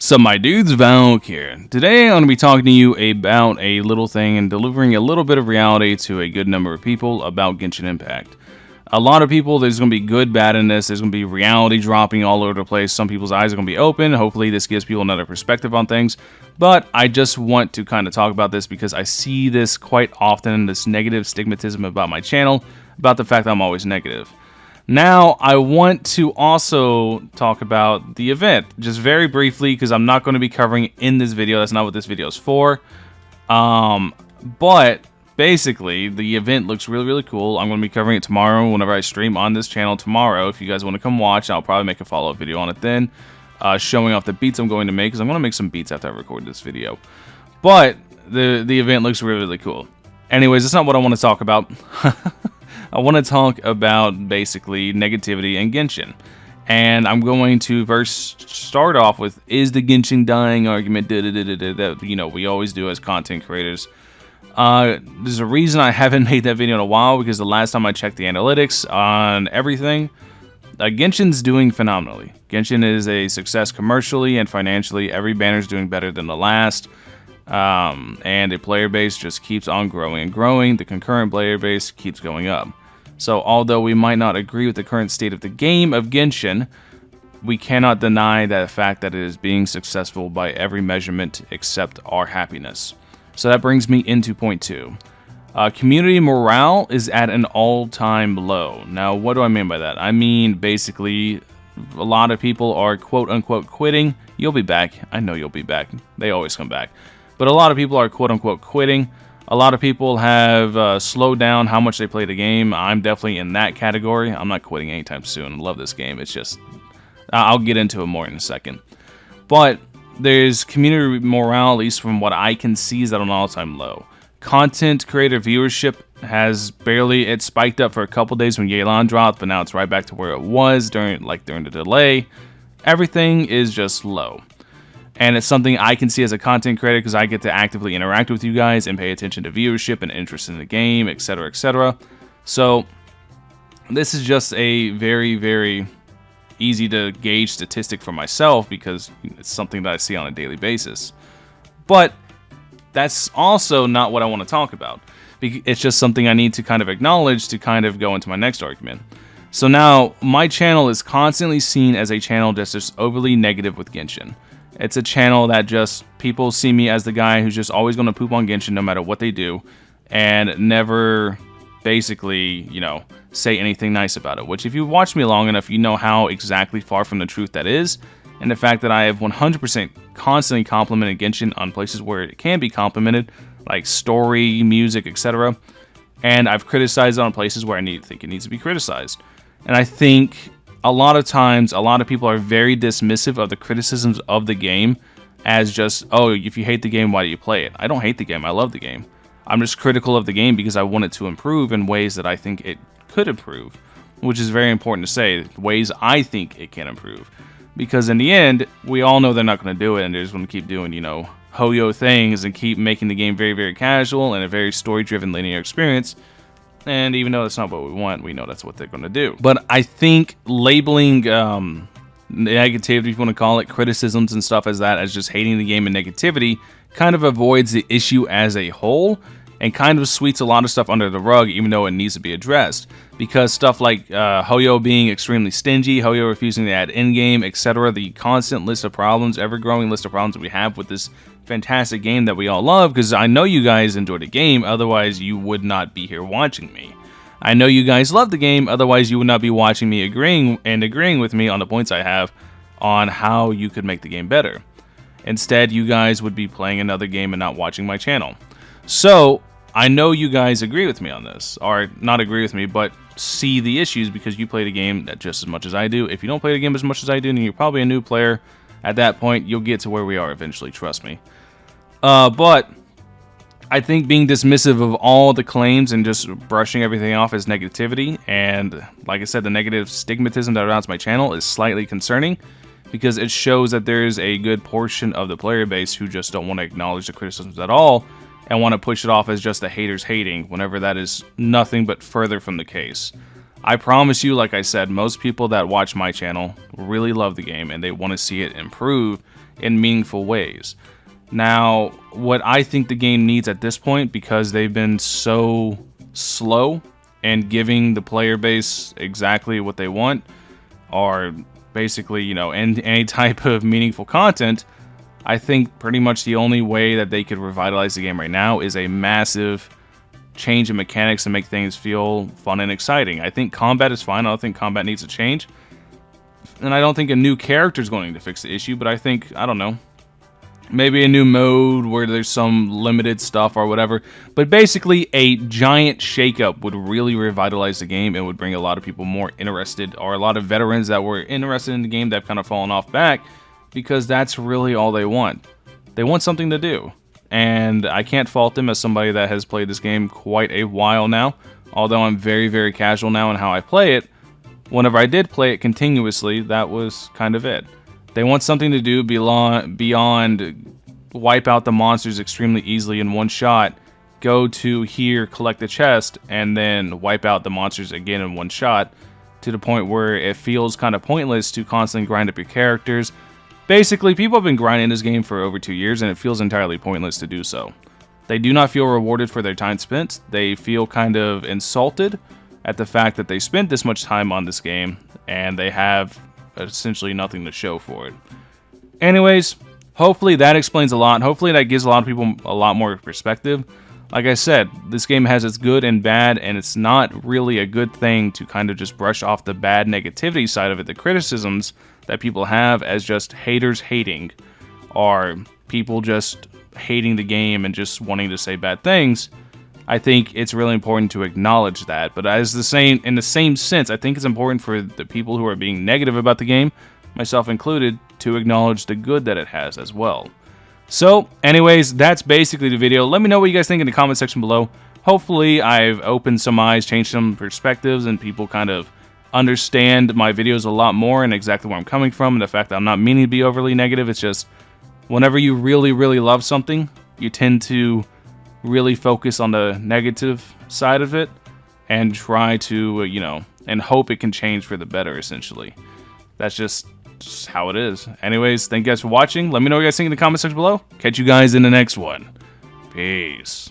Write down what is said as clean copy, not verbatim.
So my dude's Valkyrja. Today I'm going to be talking to you about a little thing and delivering a little bit of reality to a good number of people about Genshin Impact. A lot of people, there's going to be good, bad in this. There's going to be reality dropping all over the place. Some people's eyes are going to be open. Hopefully this gives people another perspective on things. But I just want to kind of talk about this because I see this quite often, this negative stigmatism about my channel, about the fact that I'm always negative. Now, I want to also talk about the event, just very briefly, because I'm not going to be covering it in this video. That's not what this video is for. But basically, the event looks really, really cool. I'm going to be covering it tomorrow whenever I stream on this channel tomorrow. If you guys want to come watch, I'll probably make a follow-up video on it then, showing off the beats I'm going to make, because I'm going to make some beats after I record this video. But the event looks really, really cool. Anyways, that's not what I want to talk about. I want to talk about basically negativity and Genshin. And I'm going to first start off with, is the Genshin dying argument that, you know, we always do as content creators. There's a reason I haven't made that video in a while, because the last time I checked the analytics on everything, Genshin's doing phenomenally. Genshin is a success commercially and financially. Every banner's doing better than the last. And the player base just keeps on growing and growing. The concurrent player base keeps going up. So although we might not agree with the current state of the game of Genshin, we cannot deny that fact that it is being successful by every measurement except our happiness. So that brings me into point 2. Community morale is at an all-time low. Now, what do I mean by that? I mean, basically, a lot of people are quote-unquote quitting. You'll be back. I know you'll be back. They always come back. But a lot of people are quote-unquote quitting. A lot of people have slowed down how much they play the game. I'm definitely in that category. I'm not quitting anytime soon. I love this game. It's just, I'll get into it more in a second. But there's community morale, at least from what I can see, is at an all-time low. Content creator viewership has barely, it spiked up for a couple days when Yelan dropped, but now it's right back to where it was during the delay. Everything is just low. And it's something I can see as a content creator because I get to actively interact with you guys and pay attention to viewership and interest in the game, etc., etc. So this is just a very, very easy to gauge statistic for myself because it's something that I see on a daily basis. But that's also not what I want to talk about. It's just something I need to kind of acknowledge to kind of go into my next argument. So now, my channel is constantly seen as a channel that's just overly negative with Genshin. It's a channel that just, people see me as the guy who's just always going to poop on Genshin no matter what they do, and never basically, you know, say anything nice about it. Which, if you watch me long enough, you know how exactly far from the truth that is, and the fact that I have 100% constantly complimented Genshin on places where it can be complimented, like story, music, etc. And I've criticized it on places where I think it needs to be criticized. And I think a lot of times, a lot of people are very dismissive of the criticisms of the game as just, oh, if you hate the game, why do you play it? I don't hate the game. I love the game. I'm just critical of the game because I want it to improve in ways that I think it could improve, which is very important to say, ways I think it can improve. Because in the end, we all know they're not going to do it, and they're just going to keep doing, you know, ho-yo things and keep making the game very, very casual and a very story-driven linear experience. And even though that's not what we want, we know that's what they're going to do. But I think labeling negativity, if you want to call it, criticisms and stuff as that, as just hating the game and negativity, kind of avoids the issue as a whole and kind of sweeps a lot of stuff under the rug, even though it needs to be addressed. Because stuff like ho-yo being extremely stingy, ho-yo refusing to add in-game, etc., the constant list of problems, ever-growing list of problems that we have with this fantastic game that we all love, because I know you guys enjoy the game, otherwise you would not be here watching me. I know you guys love the game, otherwise you would not be watching me agreeing with me on the points I have on how you could make the game better. Instead, you guys would be playing another game and not watching my channel. So, I know you guys agree with me on this, or not agree with me, but see the issues because you play the game just as much as I do. If you don't play the game as much as I do, then you're probably a new player. At that point, you'll get to where we are eventually, trust me. But I think being dismissive of all the claims and just brushing everything off as negativity, and like I said, the negative stigmatism that surrounds my channel is slightly concerning because it shows that there's a good portion of the player base who just don't want to acknowledge the criticisms at all and want to push it off as just the haters hating, whenever that is nothing but further from the case. I promise you, like I said, most people that watch my channel really love the game and they want to see it improve in meaningful ways. Now, what I think the game needs at this point, because they've been so slow and giving the player base exactly what they want, or basically, any type of meaningful content, I think pretty much the only way that they could revitalize the game right now is a massive change in mechanics to make things feel fun and exciting. I think combat is fine. I don't think combat needs to change. And I don't think a new character is going to fix the issue, but I think, I don't know, maybe a new mode where there's some limited stuff or whatever. But basically, a giant shakeup would really revitalize the game and would bring a lot of people more interested, or a lot of veterans that were interested in the game that have kind of fallen off back, because that's really all they want. They want something to do. And I can't fault them as somebody that has played this game quite a while now. Although I'm very, very casual now in how I play it, whenever I did play it continuously, that was kind of it. They want something to do beyond wipe out the monsters extremely easily in one shot, go to here, collect the chest, and then wipe out the monsters again in one shot, to the point where it feels kind of pointless to constantly grind up your characters. Basically, people have been grinding this game for over 2 years, and it feels entirely pointless to do so. They do not feel rewarded for their time spent. They feel kind of insulted at the fact that they spent this much time on this game, and they have essentially nothing to show for it. Anyways, hopefully that explains a lot. Hopefully that gives a lot of people a lot more perspective. Like I said, this game has its good and bad, and it's not really a good thing to kind of just brush off the bad negativity side of it, the criticisms that people have, as just haters hating, or people just hating the game and just wanting to say bad things. I think it's really important to acknowledge that. But in the same sense, I think it's important for the people who are being negative about the game, myself included, to acknowledge the good that it has as well. So, anyways, that's basically the video. Let me know what you guys think in the comment section below. Hopefully, I've opened some eyes, changed some perspectives, and people kind of understand my videos a lot more and exactly where I'm coming from, and the fact that I'm not meaning to be overly negative. It's just, whenever you really, really love something, you tend to really focus on the negative side of it and try to, and hope it can change for the better, essentially. That's just how it is. Anyways, thank you guys for watching. Let me know what you guys think in the comment section below. Catch you guys in the next one. Peace.